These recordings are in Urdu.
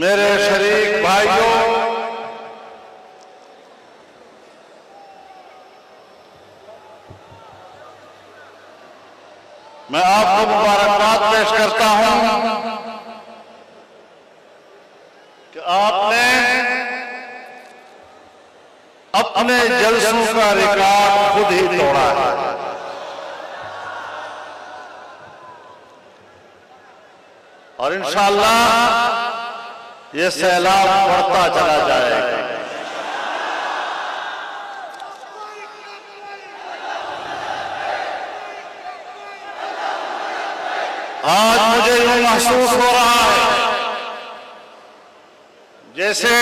میرے شریک بھائیوں، میں آپ کو مبارکباد پیش کرتا ہوں کہ آپ نے اپنے جلسوں کا ریکارڈ خود ہی توڑا ہے اور انشاءاللہ یہ سیلاب بڑھتا چلا جائے گا۔ آج مجھے یہ محسوس ہو رہا ہے جیسے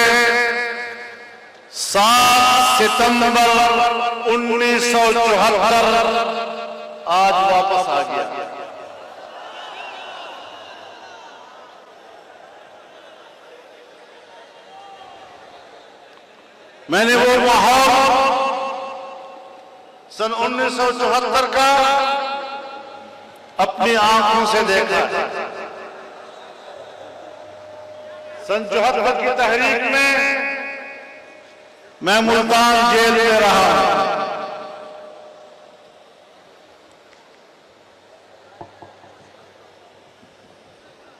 7 ستمبر 1974 آج واپس آ گیا۔ میں نے وہ ماحول سن 1974 کا اپنی آنکھوں سے دیکھا۔ سن 74 کی تحریک میں ملتان جیل میں رہا۔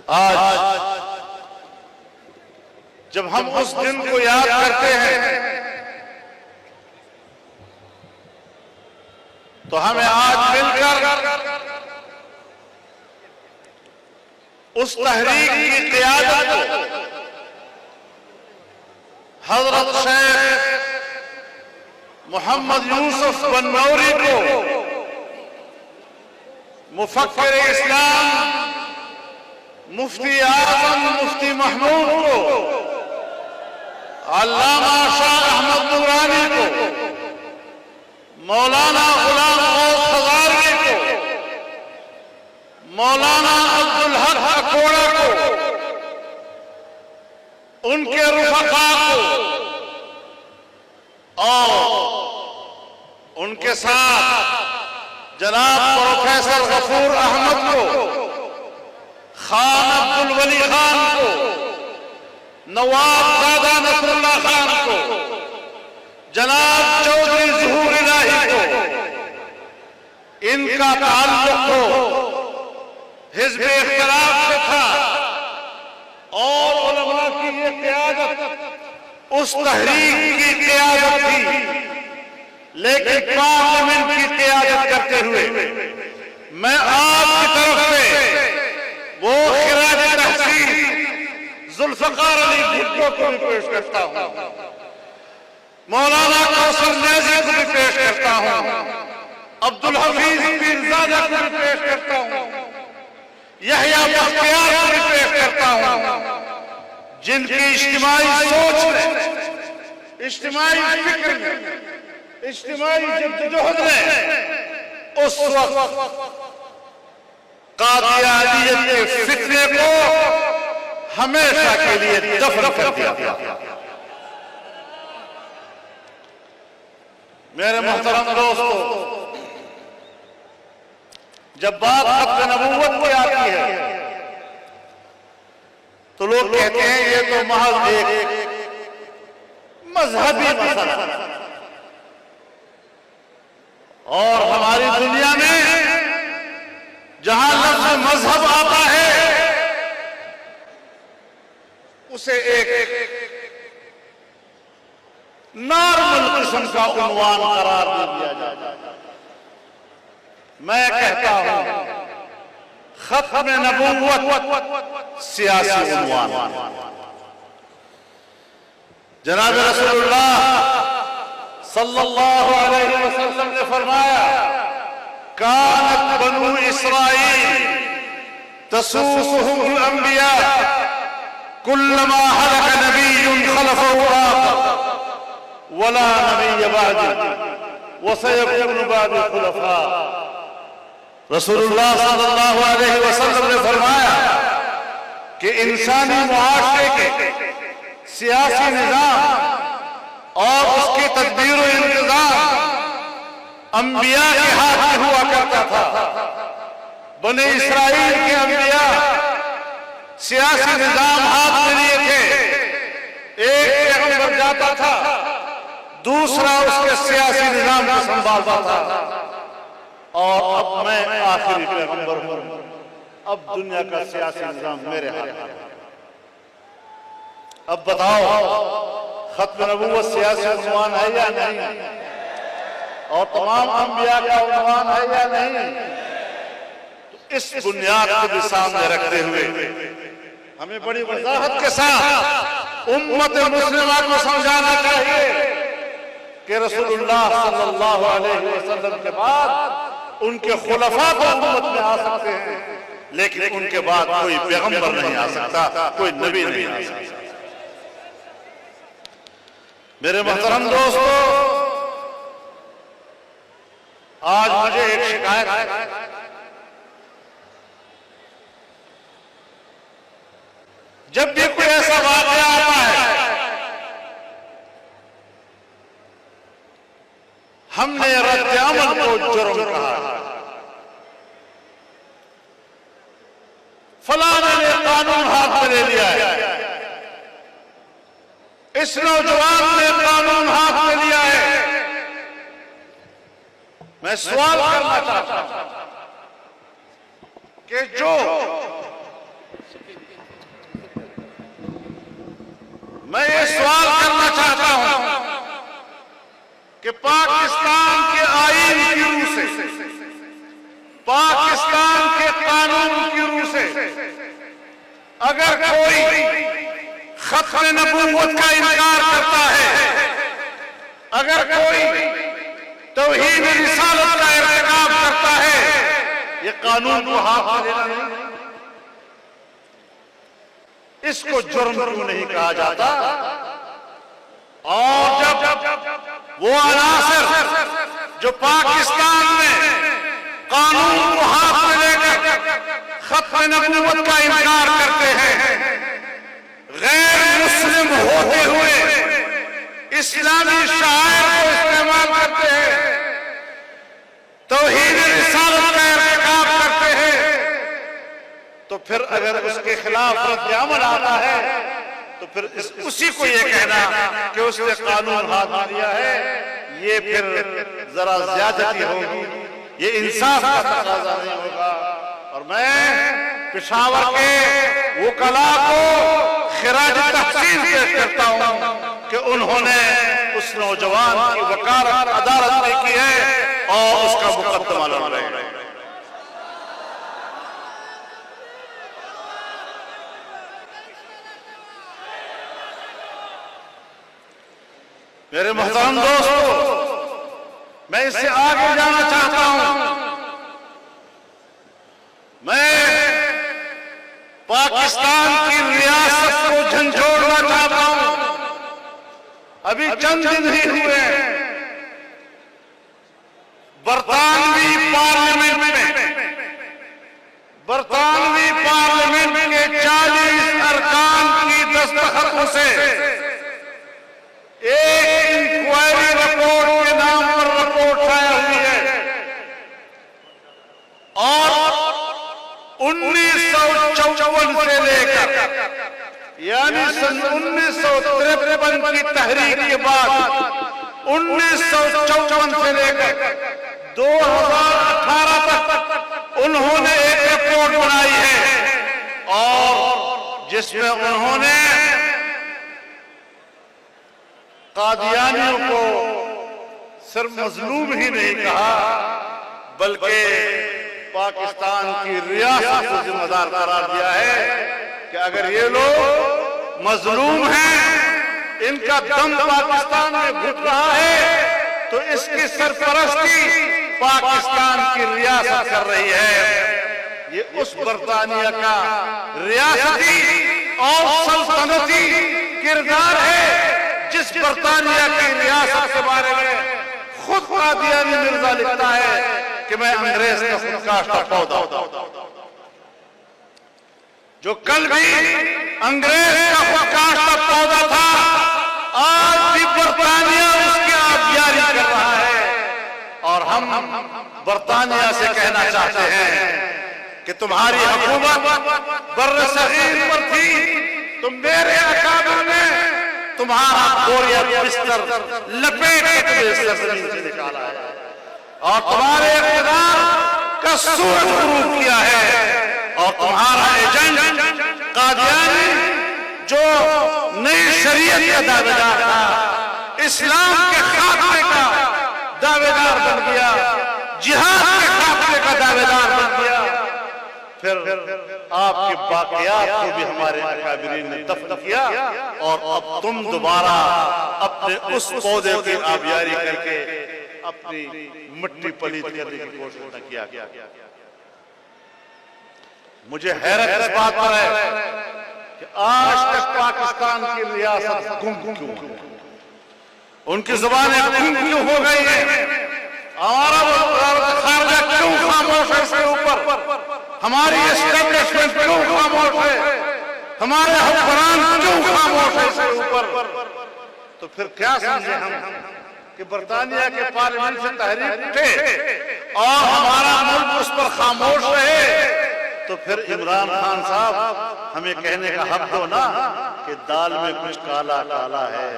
آج جب ہم اس دن کو یاد کرتے ہیں تو ہمیں آج مل کر اس تحریک کی قیادت کو حضرت شیخ محمد یوسف بنوری کو، مفکر اسلام مفتی اعظم مفتی محمود کو، علامہ شاہ احمد نورانی کو، مولانا غلام غوث ہزاروی کو، مولانا عبدالحق اکوڑا کو، ان کے رفقاء کو اور ان کے ساتھ جناب پروفیسر غفور احمد کو، خان عبدالولی خان کو، نواب دادا نصر اللہ خان کو، جناب چودھری ظہور الہی کو، ان کا تعلق تو حزب اختلاف سے تھا اور علماء کی یہ قیادت اس تحریک کی قیادت تھی، لیکن پارلیمنٹ کی قیادت کرتے ہوئے میں آپ کی طرف سے وہ خراج تحسین ذوالفقار علی بھٹو کو بھی پیش کرتا ہوں، مولانا کوثر نیازی کو بھی پیش کرتا ہوں، عبدالحفیظ پیرزادہ کو بھی پیش کرتا ہوں، یحییٰ بختیار کو بھی پیش کرتا ہوں، جن کی اجتماعی سوچ میں، اجتماعی فکر میں، اجتماعی جدوجہد نے اس وقت قادیانیت کے فتنے کو ہمیشہ کے لیے دفن کر دیا۔ میرے محترم دوستو، جب بات ختم نبوت کی آتی ہے تو لوگ کہتے ہیں یہ تو محض ایک مذہبی مسئلہ ہے، اور ہماری دنیا میں جہاں لفظ مذہب آتا ہے اسے ایک نارمل قسم کا عنوان قرار دیا جاتا ہے۔ میں کہتا ہوں ختم نبوت سیاسی عنوان۔ جناب رسول اللہ صلی اللہ علیہ وسلم نے فرمایا، کانت بنو اسرائیل تسوسهم الانبیاء کلما ہلک نبی خلفه آخر ولا نبی بعد وسيكون بعد خلفاء۔ رسول اللہ صلی اللہ علیہ وسلم نے فرمایا کہ انسانی معاشرے کے سیاسی نظام اور اس کی تدبیر و انتظام انبیاء کے ہاتھ میں ہوا کرتا تھا۔ بنی اسرائیل کے انبیاء سیاسی نظام ہاتھ میں لیے تھے، جاتا تھا، دوسرا اس کے سیاسی نظام کو سنبھالتا تھا، اور اب میں آخری پیغمبر ہوں، اب دنیا کا سیاسی نظام میرے ہاتھ میں ہے۔ اب بتاؤ ختم نبوت سیاسی عنوان ہے یا نہیں؟ اور تمام انبیاء کا عنوان ہے یا نہیں؟ اس بنیاد کو بھی سامنے رکھتے ہوئے ہمیں بڑی وضاحت کے ساتھ امت مسلمہ کو سمجھانا چاہیے کہ رسول اللہ صلی اللہ علیہ وسلم کے بعد ان کے خلفاء تو امت میں آ سکتے ہیں، لیکن ان کے بعد کوئی پیغمبر نہیں آ سکتا، کوئی نبی نہیں آ سکتا۔ میرے محترم دوستو، آج مجھے ایک شکایت ہے، جب بھی کوئی ایسا واقعہ آتا ہے ہم نے رد عمل کو جرم کہا، فلاں نے قانون ہاتھ میں لے لیا ہے، اس نوجوان نے قانون ہاتھ میں لیا ہے۔ میں سوال کرنا چاہتا ہوں کہ میں یہ سوال کرنا چاہتا ہوں کہ پاکستان کے آئین کی روح سے، پاکستان کے قانون کی روح سے اگر کوئی ختم نبوت کا انکار کرتا ہے، اگر کوئی توہین رسالت کا ارتکاب کرتا ہے، یہ قانون کو ہاتھ میں لینا نہیں؟ اس کو جرم کیوں نہیں کہا جاتا؟ اور جب وہ عناصر جو پاکستان میں قانون کو ہاتھ میں لے کر ختم نبوت کا انکار کرتے ہیں، غیر مسلم ہوتے ہوئے اسلامی شعائر کو استعمال کرتے ہیں، توہین رسالت کا ارتکاب کرتے ہیں، تو پھر اگر اس کے خلاف رد عمل آتا ہے تو پھر اسی کو یہ کہنا کہ اس نے قانون ہاتھ میں لیا ہے، یہ پھر ذرا زیادتی ہوگی، یہ انصاف کا تقاضا نہیں ہوگا۔ اور میں پشاور کے وکلاء کو خراج تحسین پیش کرتا ہوں کہ انہوں نے اس نوجوان کی وکالت عدالت میں کی ہے اور اس کا مقدمہ لڑ رہے ہیں۔ میرے محترم دوستو، میں اس سے آگے جانا چاہتا ہوں، میں پاکستان کی ریاست کو جھنجھوڑنا چاہتا ہوں۔ ابھی چند دن ہی ہوئے برطانوی پارلیمنٹ کے 40 ارکان کی دستخطوں سے ایک انکوائری رپورٹ کے نام پر رپورٹ شائع ہوئی ہے، اور 1954 سے لے کر یعنی سن 1953 کی تحریک کے بعد 1954 سے لے کر 2018 تک انہوں نے ایک رپورٹ بنائی ہے، اور جس میں انہوں نے قادیانیوں کو صرف مظلوم ہی نہیں کہا بلکہ پاکستان کی ریاست کو ذمہ دار قرار دیا ہے کہ اگر یہ لوگ مظلوم ہیں، ان کا دم پاکستان میں گھٹ رہا ہے، تو اس کی سرپرستی پاکستان کی ریاست کر رہی ہے۔ یہ اس برطانیہ کا ریاستی اور سلطنتی کردار ہے جس برطانیہ کی ریاست کے بارے میں خود قادیانی مرزا لکھتا ہے کہ میں انگریز کا خود کاشتہ پودا ہوں۔ جو کل بھی انگریز کا خود کاشتہ پودا تھا، آج بھی برطانیہ اس کی آبیاری کر رہا ہے، اور ہم برطانیہ سے کہنا چاہتے ہیں کہ تمہاری حکومت بر صغیر پر تھی، تم میرے اکابر نے تمہارا بوریت بستر لپیٹ کے سرزمین سے نکالا ہے اور تمہارے اقتدار کا سورج غروب کیا ہے اور تمہارا ایجنٹ قادیانی جو نئی شریعت کا دعویدار تھا، اسلام کے خاتمے کا دعویدار بن گیا، جہاد کے خاتمے کا دعویدار بن گیا، پھر آپ کے باقیات کو بھی ہمارے اکابرین نے دفن کیا اور اب تم دوبارہ اپنے اس پودے کی آبیاری کر کے اپنی مٹی پلیت کرنے کی کوشش نہ کیا۔ مجھے حیرت اس بات پر ہے کہ آج تک پاکستان کی ریاست گم کیوں، ان کی زبانیں گم کیوں ہو گئی ہیں، ہمارا وزارت خارجہ کیوں خاموش ہے اس کے اوپر، ہماری اسٹیبلشمنٹ کیوں خاموش ہے، ہمارے حکمران کیوں خاموش ہے اس کے اوپر؟ تو پھر کیا سمجھے ہم کہ برطانیہ کے پارلیمنٹ سے تحریک اٹھے اور ہمارا ملک اس پر خاموش رہے؟ تو پھر عمران خان صاحب ہمیں کہنے کا حق دو نا کہ دال میں کچھ کالا کالا ہے۔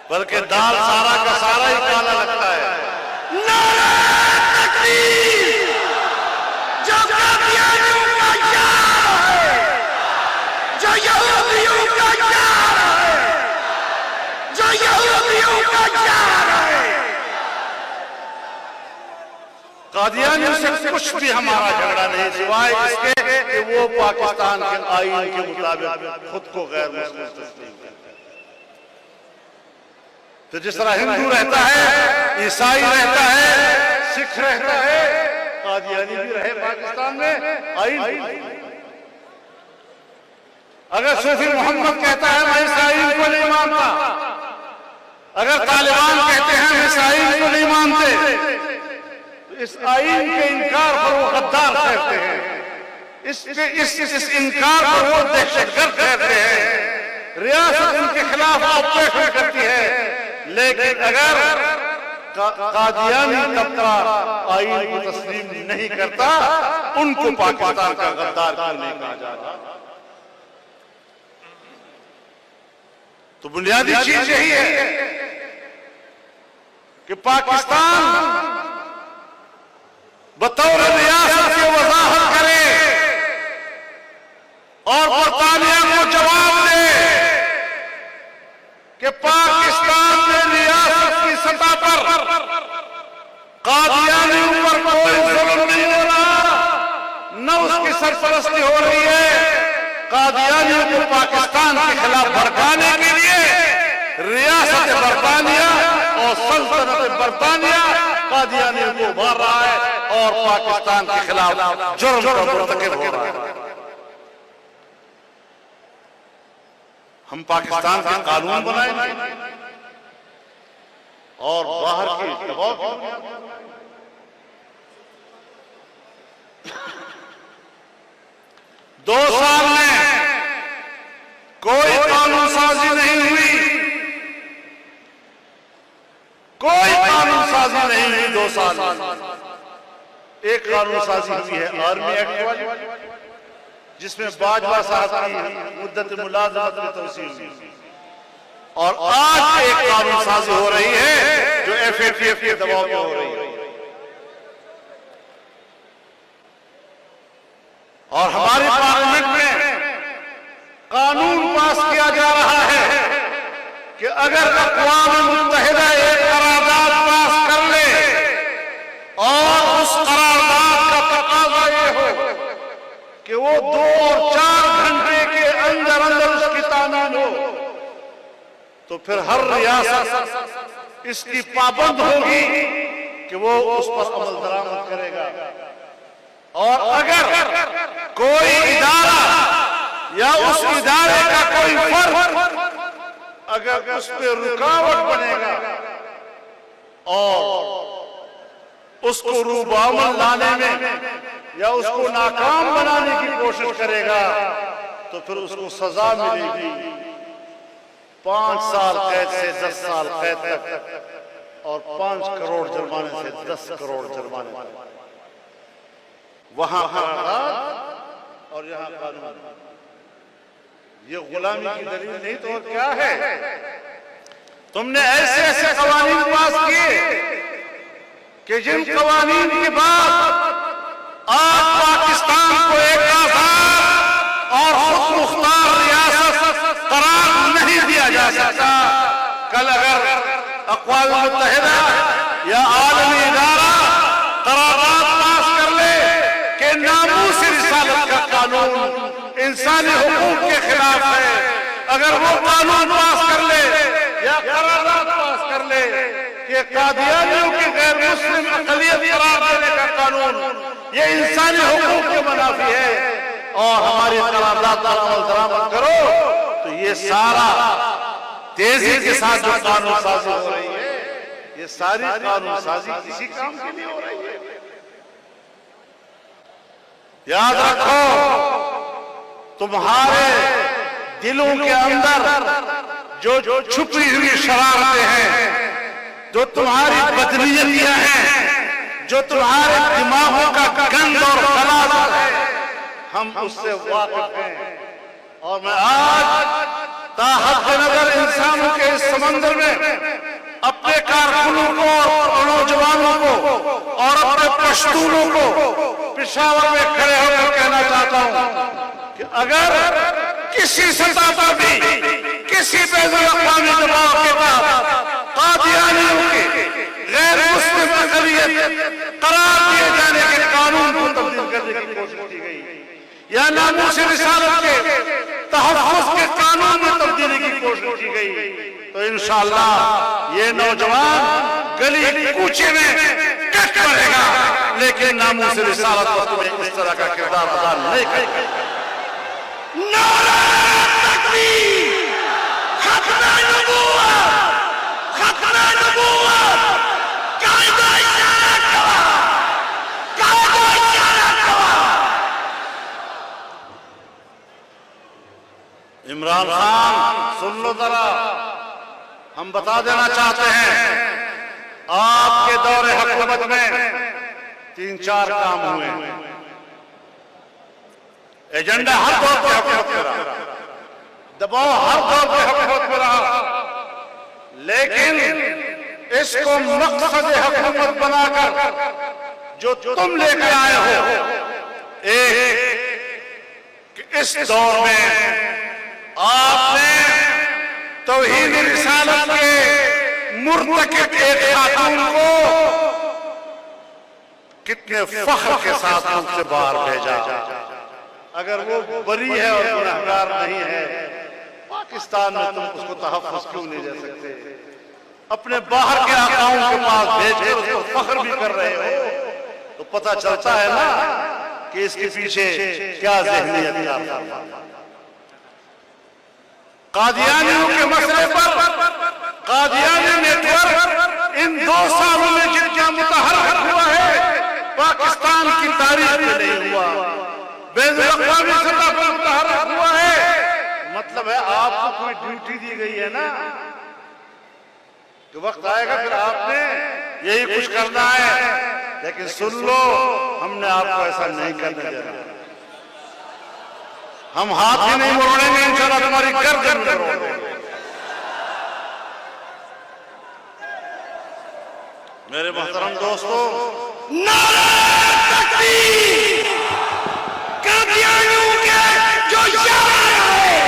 بلکہ دال سارا کا سارا ہی کالا لگتا ہے۔ نعرہ تکبیر! جو قادیانیوں کا یار ہے، جو یہودیوں کا یار ہے، جو یہودیوں کا یار ہے، قادیانیوں سے کچھ بھی ہمارا جھگڑا نہیں سوائے اس کے کہ وہ پاکستان کے آئین کے مطابق خود کو غیر مسلم تسلیم کرتے ہیں۔ تو جس طرح ہندو رہتا ہے، عیسائی رہتا ہے، سکھ رہتا ہے، قادیانی بھی رہے پاکستان میں، آئین۔ اگر صوفی محمد کہتا ہے میں اس آئین کو نہیں مانتا، اگر طالبان کہتے ہیں میں اس آئین کو نہیں مانتے، اس آئین کے انکار پر وہ غدار کہتے ہیں، اس انکار پر وہ دہشت گرد کہتے ہیں، ریاست ان کے خلاف آپریشن کرتی ہے۔ لیکن اگر قادیانی طبقہ آئین کو تسلیم نہیں کرتا، ان کو پاکستان کا غدار کیوں نہیں کہا جاتا؟ تو بنیادی چیز یہی ہے کہ پاکستان بطور ریاست کی وضاحت کرے اور برطانیہ کو جواب دے کہ پاکستان میں ریاست کی سطح پر قادیانیوں پر کوئی ظلم نہیں ہو رہا، نہ اس کی سرپرستی ہو رہی ہے۔ قادیانیوں کو پاکستان کے خلاف بھڑکانے کے لیے ریاست برطانیہ اور سلطنت برطانیہ قادیانیوں کو ابھار رہا ہے اور پاکستان کے خلاف جرم کا مرتکب ہو رہا ہے۔ ہم پاکستان کے قانون بنائیں گے اور باہر کی دباؤ۔ 2 سال میں کوئی قانون سازی نہیں ہوئی، کوئی قانون سازی نہیں ہوئی 2 سال میں۔ ایک قانون سازی ہوئی ہے آرمی ایکٹ والی، جس میں باجوہ صاحب کی مدت ملازمت میں توسیع ہوئی، اور آج ایک قانون سازی ہو رہی ہے جو FATF کے دباؤ میں ہو رہی ہے، اور ہماری پارلیمنٹ میں قانون پاس کیا جا رہا ہے کہ اگر اقوام متحدہ ایک قرارداد پاس کر لے اور اس قرارداد کا تقاضا یہ ہو کہ وہ 2 اور 4 گھنٹے کے اندر اس کی تعمیل ہو، تو پھر ہر ریاست اس کی پابند ہوگی کہ وہ اس پر عمل درآمد کرے گا۔ اور اگر کوئی ادارہ یا اس ادارے کا کوئی فرد اگر اس پہ رکاوٹ بنے گا اور اس کو روبامن لانے میں یا اس کو ناکام بنانے کی کوشش کرے گا تو پھر اس کو سزا ملے گی 5 سال قید سے 10 سال قید تک اور 5 کروڑ جرمانے سے 10 کروڑ جرمانے تک۔ وہاں قرارداد اور یہاں قانون. یہ غلامی کی دلیل نہیں تو اور کیا ہے؟ تم نے ایسے ایسے قوانین پاس کیے کہ جن قوانین کے بعد آج پاکستان کو ایک آزاد اور خود مختار ریاست قرار نہیں دیا جا سکتا. کل اگر اقوام متحدہ یا عالمی ادارہ قرارداد پاس کر لے کہ ناموس رسالت کا قانون انسانی حقوق کے خلاف ہے، اگر وہ قانون پاس کر لے یا قرارداد پاس کر لے کہ قادیانیوں کی غیر مسلم اقلیت قرار دینے کا قانون یہ انسانی حقوق کے منافی ہے اور ہماری قرارداد پر عمل درآمد کرو، تو یہ سارا تیزی کے ساتھ جو قانون سازی ہو رہی ہے، یہ ساری قانون سازی کسی کام کے لیے ہو رہی ہے. یاد رکھو تمہارے دلوں کے اندر جو چھپی ہوئی شرارتیں ہیں، جو تمہاری بدنیتیاں ہیں، جو تمہارے دماغوں کا گند اور غلاظت ہے، ہم اس سے واقف ہیں. اور میں آج تاحد نظر انسانوں کے اس سمندر میں اپنے کارکنوں کو اور نوجوانوں کو اور اپنے پشتونوں کو پشاور میں کھڑے ہو کر کہنا چاہتا ہوں کہ اگر کسی سطح پر بھی کسی بین الاقوامی دباؤ کے بعد قادیانیوں کے غیر مسلم اقلیت قرار دیے جانے کے قانون کو تبدیل کرنے کی کوشش کی گئی یا ناموس رسالت کے تحفظ کے قانون میں تبدیلی کی کوشش کی گئی، تو انشاءاللہ یہ نوجوان گلی کوچے میں کٹ پڑے گا، لیکن ناموس رسالت کو تمہیں اس طرح کا کردار ادا نہیں کرے گا. نعرہ تکبیر، ختم نبوت، ختم نبوت، قائد اشارت گواہ، قائد اشارت گواہ. عمران خان سن لو ذرا، ہم بتا دینا چاہتے ہیں آپ کے دور حکومت میں 3-4 کام ہوئے ہیں. ایجنڈا ہر دور پہ حکومت میں رہا، دباؤ ہر دور پہ حکومت میں رہا، لیکن اس کو مقصد حکومت بنا کر جو تم لے کر آئے ہو، ایک اس دور میں آپ نے توہین رسالت کے مرتکب ایک خاتون کو کتنے فخر کے ساتھ ملک سے باہر بھیجا. اگر وہ بری ہے اور گنہگار نہیں ہے، پاکستان میں تم اس کو تحفظ کیوں نہیں دے سکتے؟ اپنے باہر کے آقاؤں کے پاس بھیج کر اس کو فخر بھی کر رہے ہو تو پتہ چلتا ہے نا کہ اس کے پیچھے کیا ذہنیت ہے. قادیانیوں کے مسئلے پر قادیانی نیٹ ورک ان 2 سالوں میں جن کا متحرک ہوا ہے پاکستان کی تاریخ میں نہیں ہوا، بین الاقوامی سطح پر متحرک ہوا ہے. مطلب ہے آپ کو کوئی ڈیوٹی دی گئی ہے نا کہ وقت آئے گا پھر آپ نے یہی کچھ کرنا ہے، لیکن سن لو ہم نے آپ کو ایسا نہیں کرنے دینا. ہم ہاتھ ہی نہیں موڑیں گے، انشاءاللہ تمہاری گردن موڑیں گے. میرے محترم دوستو، نعرہ تکبیر، قادیانیوں کے جو شعار ہے.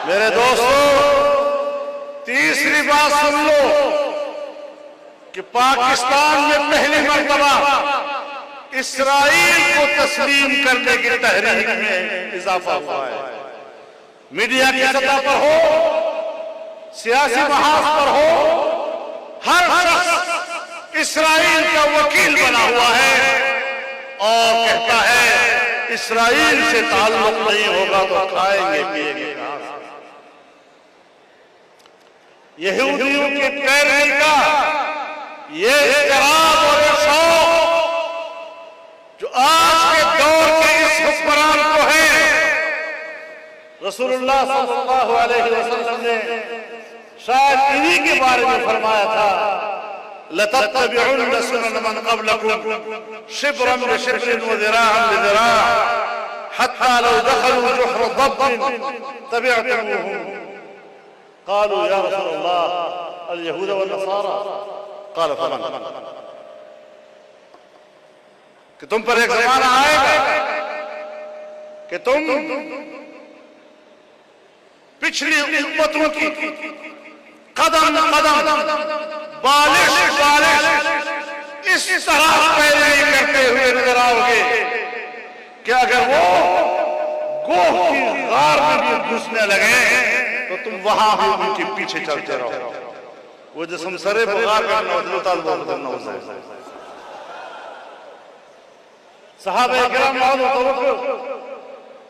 میرے دوستو، تیسری بات سن لو کہ پاکستان میں پہلی مرتبہ اسرائیل کو تسلیم کرنے کی تحریک میں اضافہ ہوا ہے. میڈیا کی سطح پر ہو، سیاسی محاذ پر ہو، ہر شخص اسرائیل کا وکیل بنا ہوا ہے اور کہتا ہے اسرائیل سے تعلق نہیں ہوگا تو کھائیں گے پیئیں گے. یہودیوں کے پیروی کا یہ اضطراب اور یہ شوق جو آج کے دور کے اس حکمران کو ہے، رسول اللہ صلی اللہ علیہ وسلم نے شاید انہی کے بارے میں فرمایا تھا لَتَتَّبِعُنَّ سُنَنَ مَنْ قَبْلَكُمْ شِبْرًا بِشِبْرٍ وَذِرَاعًا بِذِرَاعٍ. حتى لو دخلوا جحر ضب تبعتموهم قالوا يا رسول الله اليهود والنصارى قال فمن کہ تم پر ایک زمانہ آئے گا کہ تم پچھلی امتوں کی قدم قدم بالش اس طرح پیروی کرتے ہوئے نظر آؤ گے کہ اگر وہ گوہ کی غار میں بھی گھسنے لگے تو تم وہاں بھی ان کے پیچھے چلتے رہو. وہ جسم سرے بغار کرنا ہوتا ہے. صحابہ کرام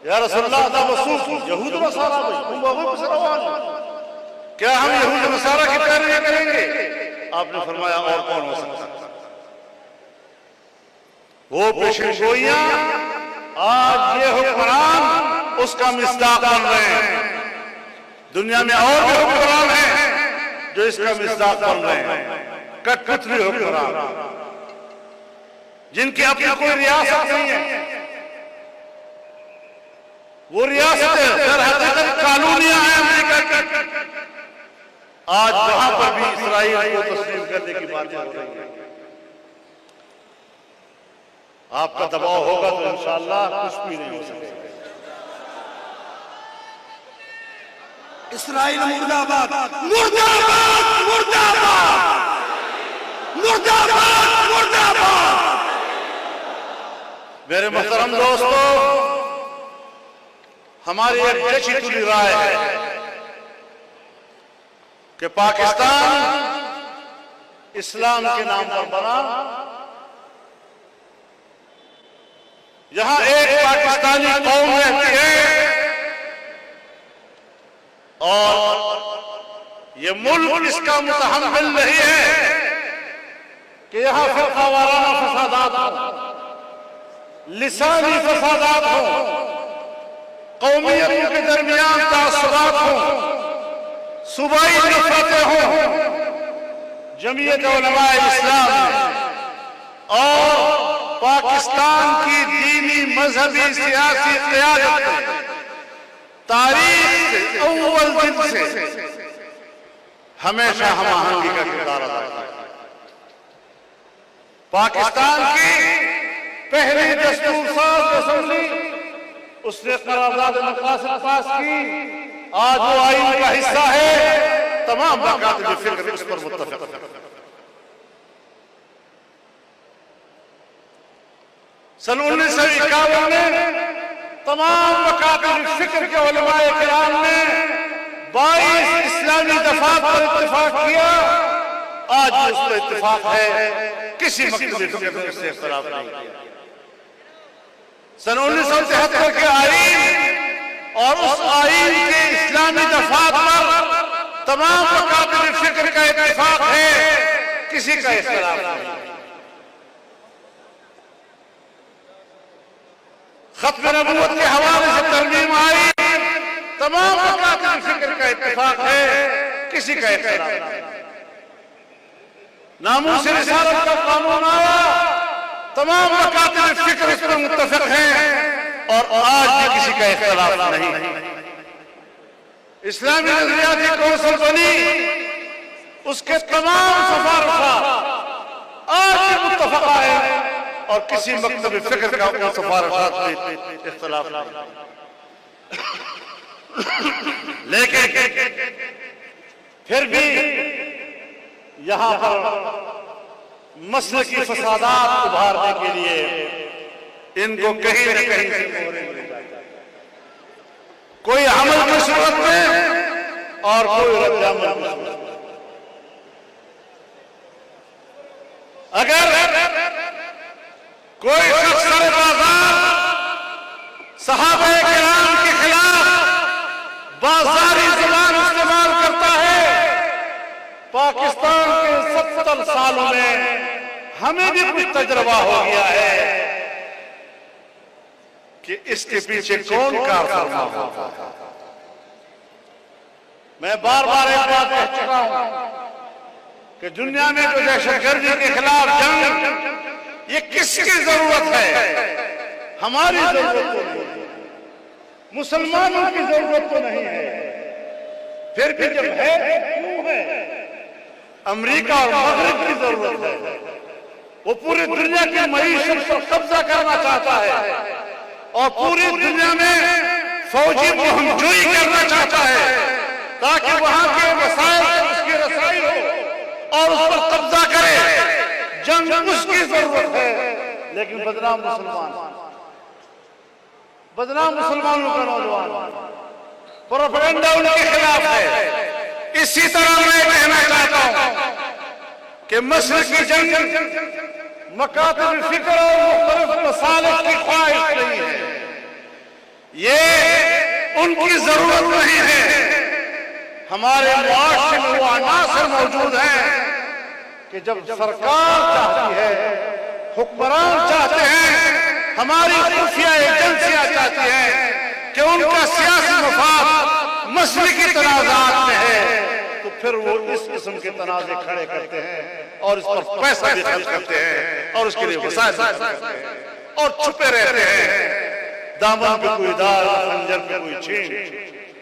یا رسول اللہ دا وصوف یہود و نصارہ ہم وہ سے روان کیا ہم یہود و نصارہ کی پیروی کریں گے؟ آپ نے فرمایا اور کون ہو سکتا ہے؟ وہ پیشن گوئیاں آج یہ حکمران اس کا مصداق بن رہے ہیں. دنیا میں اور بھی حکمران ہیں جو اس کا مصداق بن رہے ہیں. کٹ کتری حکمران جن کی اپنی کوئی ریاست نہیں ہے. وہ ریاستیں در حقیقت قانونیاں ہیں امریکہ کی. آج وہاں پر بھی اسرائیل کو تسلیم کرنے کی باتیں ہو رہی ہیں. آپ کا دباؤ ہوگا تو انشاءاللہ کچھ بھی نہیں ہو سکے. اسرائیل مردہ آباد مردہ آباد مردہ آباد مردہ آباد مردہ آباد. میرے محترم دوستو، ہماری ایک بچی تلی رائے ہے کہ پاکستان اسلام کے نام پر بنا. یہاں ایک پاکستانی قوم رہتی ہے اور یہ ملک اس کا متحمل نہیں ہے کہ یہاں فرقہ وارانہ فسادات ہوں، لسانی فسادات ہوں، قومیتوں کے درمیان تعصبات ہوں، صوبائی نفرتیں ہوں. جمعیت علماء اسلام اور پاکستان کی دینی مذہبی سیاسی قیادت تاریخ کے اول دن سے ہمیشہ ہم آہنگی کا کردار ادا کرتا ہے. پاکستان کی پہلی دستور ساز اسمبلی اس نے قرارداد مقاصد پاس کی. آج وہ آئین کا حصہ ہے. تمام مکاتب فکر اس پر متفق ہیں. سن 1951 میں تمام مکاتب فکر کے علماء کرام نے 22 اسلامی دفعات پر اتفاق کیا. آج اس پر اتفاق ہے، کسی مکتب فکر سے اختلاف نہیں. سن 1973 کے آئین اور اس آئین کے اسلامی دفعات پر تمام مکاتب فکر کا اتفاق ہے، کسی کا اختلاف نہیں. ختم نبوت کے حوالے سے ترمیم آئی، تمام مکاتب فکر کا اتفاق ہے، کسی کا اختلاف نہیں. ناموس رسالت کا قانون آیا، تمام مکاتب فکر اس پر متفق ہیں اور آج بھی کسی کا اختلاف نہیں. اسلامی نظریاتی کونسل بنی، اس کے تمام سفارشات آج بھی متفق آئے اور کسی مکتب فکر کا ان سفارشات میں اختلاف نہیں. لیکن پھر بھی یہاں پر مسلکی فسادات ابھارنے کے لیے ان کو کہیں نہ کہیں سے مورے ملے جائے. کوئی عمل کی صورت میں اور کوئی رد عمل کی صورت میں. اگر کوئی شخص سر بازار صحابہ کرام کے خلاف بازاری زبان استعمال کرتا ہے، پاکستان کے 70 سالوں میں ہمیں بھی کچھ تجربہ ہو گیا ہے کہ اس کے پیچھے کون کار فرما ہوتا ہے. میں بار بار ایک بات کہہ چکا ہوں کہ دنیا میں جو دہشت گردی کے خلاف جنگ، یہ کس کی ضرورت ہے؟ ہماری ضرورت نہیں. مسلمانوں کی ضرورت تو نہیں ہے، پھر بھی جب ہے کیوں ہے؟ امریکہ اور مغرب کی ضرورت ہے، وہ پوری دنیا کی معیشت پر قبضہ کرنا چاہتا ہے اور پوری دنیا میں فوجی مہم جوئی کرنا چاہتا ہے تاکہ وہاں کے وسائل پر اس کی رسائی ہو اور اس پر قبضہ کرے۔ جنگ اس کی ضرورت ہے، لیکن بدنام مسلمانوں کا نوجوان پروپیگنڈا ان کے خلاف ہے۔ اسی طرح میں کہنا چاہتا ہوں کہ مشرقی جنگ مکاتب فکر اور مختلف مصالح کی خواہش نہیں ہے، یہ ان کی ضرورت نہیں ہے۔ ہمارے معاشرے میں وہ عناصر موجود ہیں کہ جب سرکار چاہتی ہے، حکمران چاہتے ہیں، ہماری خفیہ ایجنسیاں چاہتی ہیں کہ ان کا سیاسی مفاد مشرقی تنازعات میں ہے، تو پھر وہ اس قسم کے تنازع کھڑے کرتے ہیں اور اس پر پیسہ بھی خرچ کرتے ہیں اور اس کے لیے وسائل بھی خرچ کرتے ہیں اور چھپے رہتے ہیں۔ دامن پہ کوئی دار، خنجر پہ کوئی چھین،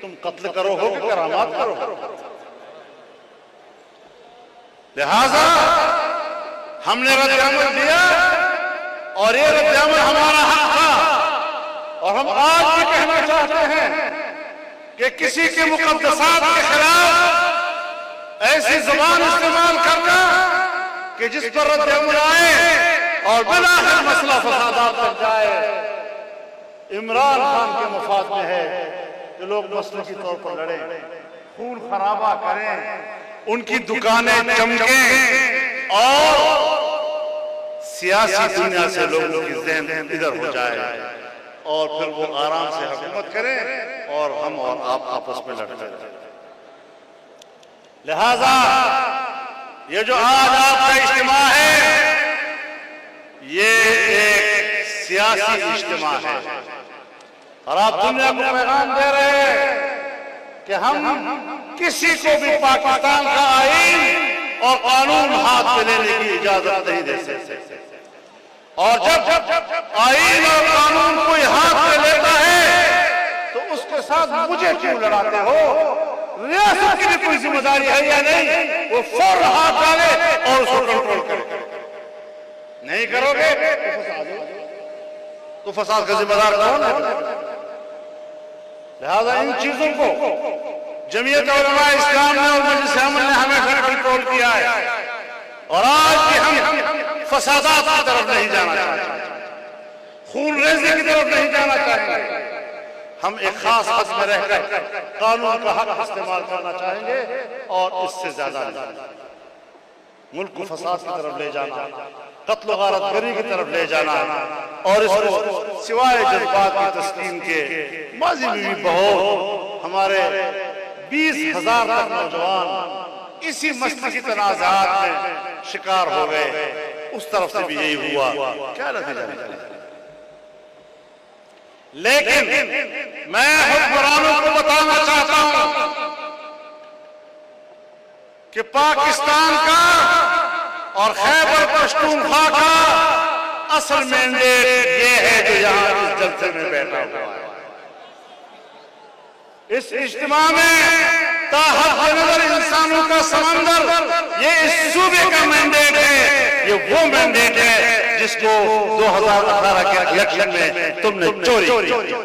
تم قتل کرو ہو کہ کرامات کرو۔ لہذا ہم نے رد عمل دیا اور یہ رد عمل ہمارا حق تھا، اور ہم آج بھی کہنا چاہتے ہیں کہ کسی کے مقدسات کے خلاف ایسی زبان استعمال کرنا کہ جس پر رد عمل آئے اور بالآخر مسئلہ فسادات بن جائے، عمران خان کے مفاد میں ہے کہ لوگ مسلکی طور پر لڑیں، خون خرابہ کریں، ان کی دکانیں چمکیں اور سیاسی دنیا سے لوگوں کی ذہن ادھر ہو جائے اور پھر وہ آرام سے حکومت کریں اور ہم اور آپ آپس میں لڑتے رہیں۔ لہذا یہ جو آج آپ کا اجتماع ہے، یہ ایک سیاسی اجتماع ہے اور آپ دنیا کو پیغام دے رہے ہیں کہ ہم کسی کو بھی پاکستان کا آئین اور قانون ہاتھ میں لینے کی اجازت نہیں دے سکتے، اور جب آئین اور قانون کوئی ہاتھ میں لیتا ہے تو اس کے ساتھ مجھے کیوں لڑاتے ہو؟ ریاست کی بھی کوئی ذمہ داری ہے یا نہیں؟ وہ فوراً ہاتھ ڈالے اور اس کو کنٹرول کرے۔ نہیں کرو گے تو فساد کا ذمہ دار کون ہے؟ لہذا ان چیزوں کو جمعیت علماء اسلام نے اور مجلس عمل نے ہمیشہ کنٹرول کیا ہے، اور آج بھی ہم فسادات کی طرف نہیں جانا چاہتے، خون ریزی کی طرف نہیں جانا چاہتے۔ ہم ایک خاص حد میں رہ کر قانون کا حق استعمال کرنا چاہیں گے اور اس سے زیادہ نہیں۔ ملک کو فساد کی طرف لے جانا، قتل و غارت گری کی طرف لے جانا اور اس کو سوائے جذبات کی تسکین کے، ماضی میں بھی بہت ہمارے 20,000 تک نوجوان اسی مسلکی تنازعات میں شکار ہو گئے، اس طرف سے بھی یہی ہوا، کیا نتیجہ نکلا؟ لیکن میں حکمرانوں کو بتانا چاہتا ہوں کہ پاکستان کا اور خیبر پختونخوا کا اصل مینڈیٹ یہ ہے جو یہاں اس جلسے میں بیٹھا ہوا ہے۔ اس اجتماع میں تاحد نظر انسانوں کا سمندر یہ اس صوبے کا مینڈیٹ ہے، یہ وہ مینڈیٹ ہے جس کو 2018 کے الیکشن میں تم نے چوری کی۔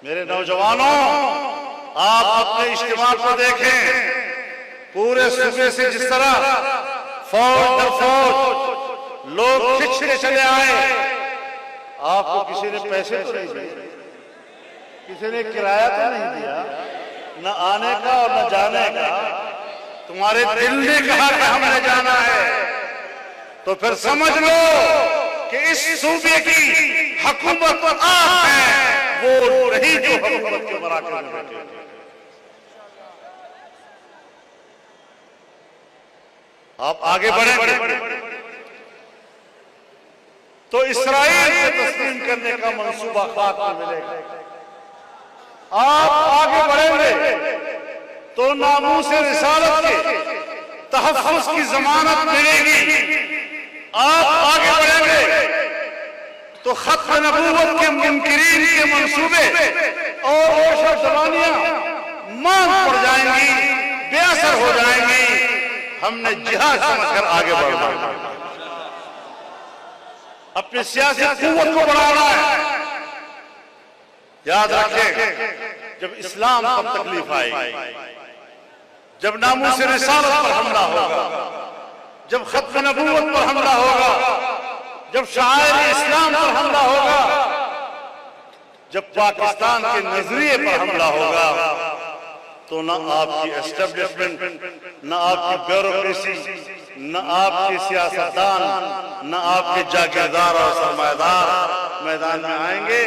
میرے نوجوانوں، آپ اپنے اجتماع کو دیکھیں، پورے صوبے سے جس طرح فوج در فوج لوگ کھچ کے چلے آئے، آپ کو کسی نے پیسے تو نہیں دیے، کسی نے کرایہ تو نہیں دیا، نہ آنے کا اور نہ جانے کا، تمہارے دل نے کہا کہ ہم نے جانا ہے، تو پھر سمجھ لو کہ اس صوبے کی حکومت آپ ہے، وہ نہیں جو حکومت کے مراکز میں بیٹھے ہیں۔ آپ آگے بڑھیں تو اسرائیل سے تسلیم کرنے کا منصوبہ خاک میں ملے گا، آپ آگے بڑھیں گے تو ناموس رسالت کے کی ضمانت ملے گی. آپ آگے بڑھیں گے تو ختم نبوت کے منکرین کے منصوبے اور عیش و جوانیاں ماند پڑ جائیں گی، بے اثر ہو جائیں گی۔ ہم نے جہاد سمجھ کر آگے بڑھنا ہے، اپنی سیاسی قوت کو بڑھانا ہے۔ یاد رکھیں، جب اسلام پر تکلیف آئے گی، جب ناموس رسالت پر حملہ ہوگا، جب ختم نبوت پر حملہ ہوگا، جب شعائر اسلام پر حملہ ہوگا، جب پاکستان کے نظریے پر حملہ ہوگا، تو نہ آپ کی اسٹیبلشمنٹ، نہ آپ کی بیوروکریسی، نہ آپ کے سیاستدان، نہ آپ کے جاگیردار اور سرمایہ دار میدان میں آئیں گے۔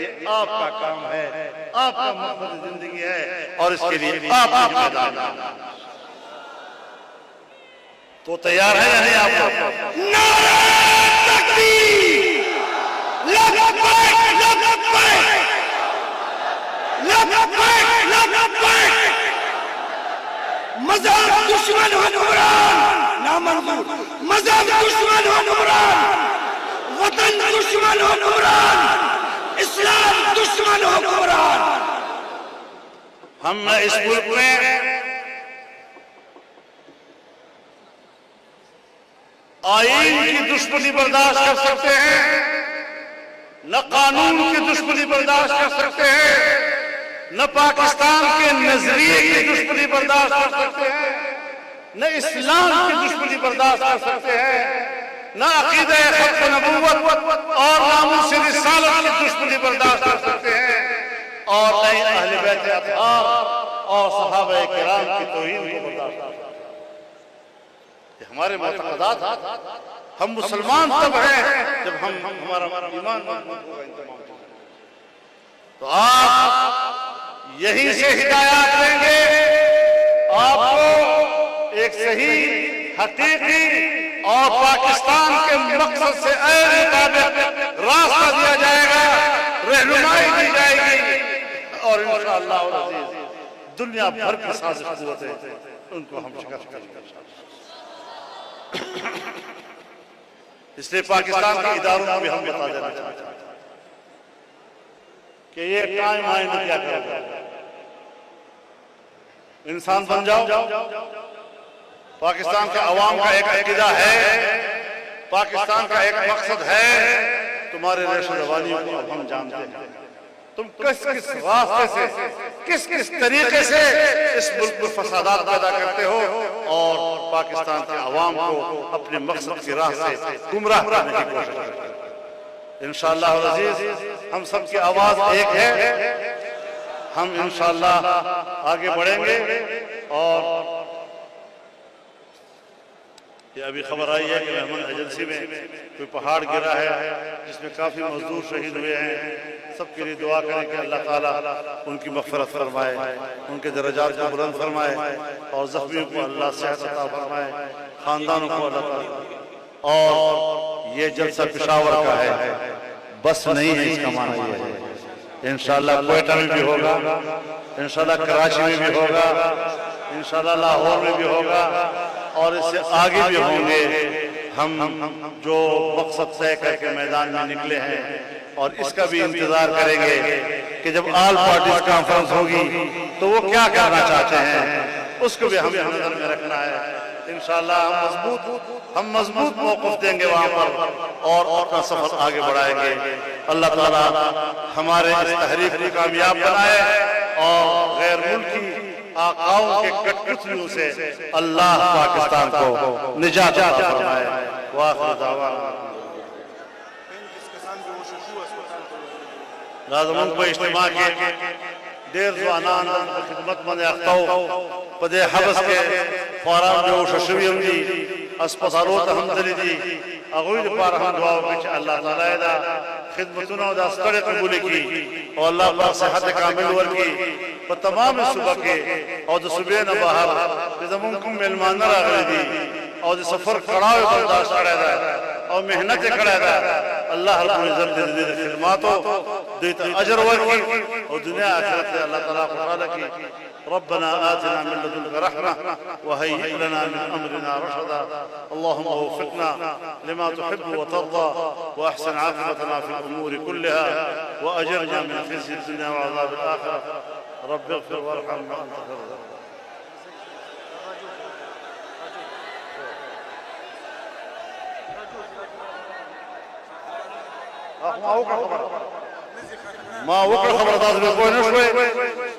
یہ آپ کا کام ہے، آپ کا مقصد زندگی ہے، اور اس کے لیے آپ کی میدان ہے۔ تو تیار ہے یا نہیں آپ؟ نعرہ تکبیر! لبیک لبیک! لبیک لبیک! مذہب دشمن ہو حکمران نامنظور، مذہب دشمن ہو حکمران، وطن دشمن ہو حکمران، اسلام دشمن ہو حکمران۔ ہم نہ اس ملک میں آئین کی دشمنی برداشت کر سکتے ہیں، نہ قانون کی دشمنی برداشت کر سکتے ہیں، نہ پاکستان کے نظریے کی دشمنی برداشت کر سکتے ہیں، نہ اسلام کی دشمنی برداشت کر سکتے ہیں، نہ عقیدہ ختم نبوت اور ناموس رسالت کی دشمنی برداشت کر سکتے ہیں، اور نہ اہل بیت اطہار اور صحابہ کرام کی توہین کو برداشت کر سکتے ہیں۔ یہ ہمارے معتقدات ہیں۔ ہم مسلمان تب ہیں جب ہمارا ایمان مضبوط ہوگا ان تمام چیزوں۔ تو آپ یہیں سے ہدایات لیں گے، آپ کو ایک صحیح، حقیقی اور پاکستان کے مقصد سے عین مطابق راستہ دیا جائے گا، رہنمائی دی جائے گی، اور انشاءاللہ العزیز دنیا بھر کی سازش قوتیں ان کو ہم شکست کریں گے۔ اس لیے پاکستان کے اداروں کو بھی ہم بتا دینا چاہتے ہیں کہ یہ قائم آئین کیا کرے گا۔ انسان بن جاؤ، پاکستان کے عوام کا ایک عقیدہ ہے، پاکستان کا ایک مقصد ہے، تمہارے ریش و روانیوں کو اب ہم جانتے ہیں، تم کس کس راستے سے، کس کس طریقے سے اس ملک میں فسادات پیدا کرتے ہو اور پاکستان کے عوام کو اپنے مقصد کی راہ سے گمراہ کرنے کی کوشش کرتے ہیں۔ انشاءاللہ العزیز ہم سب کی آواز ایک ہے، ہم انشاءاللہ آگے بڑھیں گے۔ اور یہ ابھی خبر آئی ہے کہ مہمند ایجنسی میں کوئی پہاڑ گرا ہے جس میں کافی مزدور شہید ہوئے ہیں۔ سب کے لیے دعا کریں کہ اللہ تعالیٰ ان کی مغفرت فرمائے، ان کے درجات کو بلند فرمائے، اور زخمیوں کو اللہ صحت عطا فرمائے، خاندانوں کو اللہ تعالیٰ۔ اور یہ جلسہ پشاور کا ہے، بس نہیں ہے، اس کا معنی یہ ہے انشاءاللہ کوئٹہ میں بھی ہوگا، انشاءاللہ کراچی میں بھی ہوگا، انشاءاللہ لاہور میں بھی ہوگا، اور اس سے آگے بھی ہوں گے۔ ہم جو مقصد طے کر کے میدان میں نکلے ہیں، اور اس کا بھی انتظار کریں گے کہ جب آل پارٹیز کانفرنس ہوگی تو وہ کیا کرنا چاہتے ہیں، اس کو بھی ہمیں نظر میں رکھنا ہے۔ انشاءاللہ ہم مضبوط موقف دیں گے وہاں پر، اور اپنا سفر آگے بڑھائیں گے۔ اللہ تعالیٰ ہمارے اس تحریک کو کامیاب بنائے، اور غیر ملکی آقاؤں کے کٹکٹیوں سے اللہ پاکستان کو نجات عطا فرمائے۔ وآخر دعوانا لازم کو اجتماع کے دیر زوانان خدمت مند اختاو پدے حبس کے فارام جو ششویم دی اسپتالو تحمدلی دی اغوید پارہم دعاو بچ اللہ تعالی دا خدمتنا دا سکڑ قبول کی، اور اللہ پاک صحت کامل ورکی پر تمام صبح کے، اور دا صبح باہر زمانکم ملمان نہ راغلی دی، اور دا سفر کڑاوے برداشت کڑے دا، اور محنت کڑے دا۔ اللہ رب العزت دے خدماتو دیتا اجر ورکی اور دنیا آخرت سے اللہ تعالیٰ قرآن کی ربنا آتنا من لدنك رحمة وهيئ لنا من أمرنا رشدا اللهم وفقنا لما تحب وترضى وأحسن عاقبتنا في الأمور كلها وأجرنا من خزي الدنيا وعذاب الآخرة رب اغفر وارحم وأنت خير الراحمين. ما وقع خبر تاسو به کوی نشوي